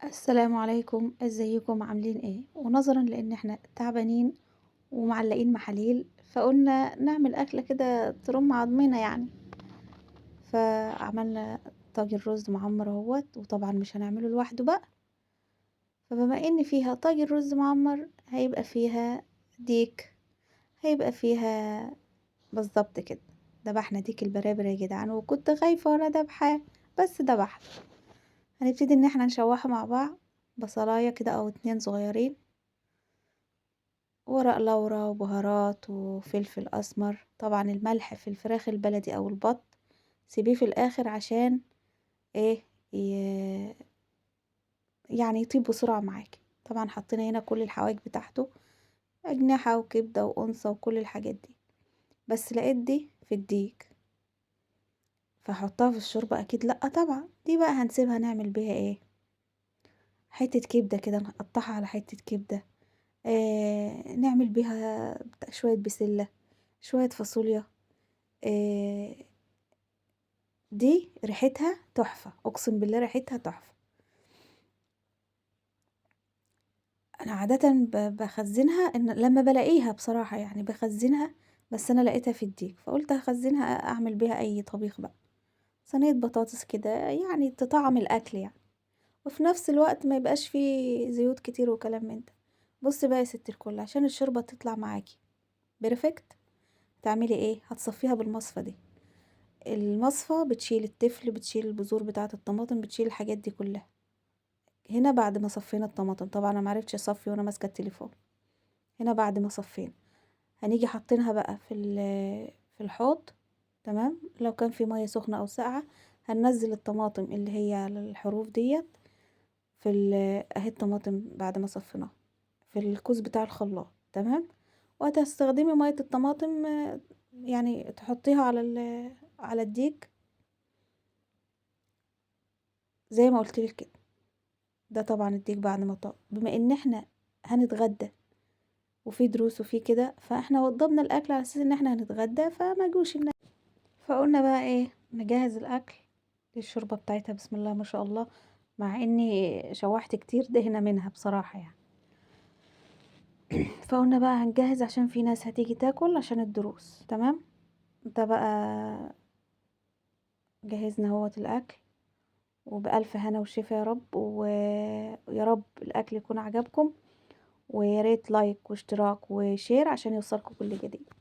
السلام عليكم، ازيكم عاملين ايه؟ ونظرا لان احنا تعبانين ومعلقين محاليل فقلنا نعمل اكلة كده ترم عضمنا يعني. فعملنا طاجن رز معمر اهوت، وطبعا مش هنعمله لوحده بقى. فبما ان فيها طاجن رز معمر هيبقى فيها ديك، هيبقى فيها بالظبط كده. دبحنا ديك البرابر يا جدعان، وكنت خايفة وانا دبحاه بس دبحنا. هنبتدي ان احنا نشوحه مع بعض، بصلاية كده او اتنين صغيرين، ورق لورا وبهارات وفلفل اسمر. طبعا الملح في الفراخ البلدي او البط سيبيه في الاخر عشان ايه، ي... يعني يطيب بسرعة معاكي. طبعا حطينا هنا كل الحوايج بتاعته، اجنحة وكبدة وانثى وكل الحاجات دي، بس لقيت دي في الديك فحطها في الشوربة اكيد لا. طبعا دي بقى هنسيبها نعمل بيها ايه، حتة كبدة كده نقطعها على حتة كبدة. نعمل بيها شوية بسلة، شوية فاصوليا. آه دي ريحتها تحفة، اقسم بالله ريحتها تحفة. انا عادة بخزنها ان لما بلاقيها بصراحة يعني بخزنها، بس انا لقيتها في الديك فقلت هخزنها اعمل بيها اي طبيخ بقى. صينية بطاطس كده يعني تطعم الاكل يعني، وفي نفس الوقت ما يبقاش فيه زيوت كتير وكلام من ده. بصي بقى يا ست الكل، عشان الشوربة تطلع معاكي بيرفكت، تعملي ايه؟ هتصفيها بالمصفى دي. المصفى بتشيل التفل، بتشيل البذور بتاعة الطماطم، بتشيل الحاجات دي كلها. هنا بعد ما صفينا الطماطم، طبعا انا معرفتش اصفي وانا ماسكه التليفون. هنا بعد ما صفينا هنيجي حاطينها بقى في الحوض. تمام، لو كان في ميه سخنه او ساقعه هننزل الطماطم اللي هي على الحروف ديت اهي الطماطم بعد ما صفيناها في الكوز بتاع الخلاط. تمام، وهتستخدمي ميه الطماطم يعني تحطيها على الديك زي ما قلتلك كده. ده طبعا الديك بعد ما طاب، بما ان احنا هنتغدى وفي دروس وفي كده، فاحنا وضبنا الاكل على اساس ان احنا هنتغدى فما جوش الناس. فقلنا بقى ايه، نجهز الاكل. دي الشوربه بتاعتها بسم الله ما شاء الله، مع اني شوحت كتير دهنه منها بصراحه يعني. فقلنا بقى هنجهز عشان في ناس هتيجي تاكل عشان الدروس. تمام، ده بقى جهزنا هوت الاكل، وبألف هنا وشفا يا رب. ويا رب الاكل يكون عجبكم، ويا ريت لايك واشتراك وشير عشان يوصلكم كل جديد.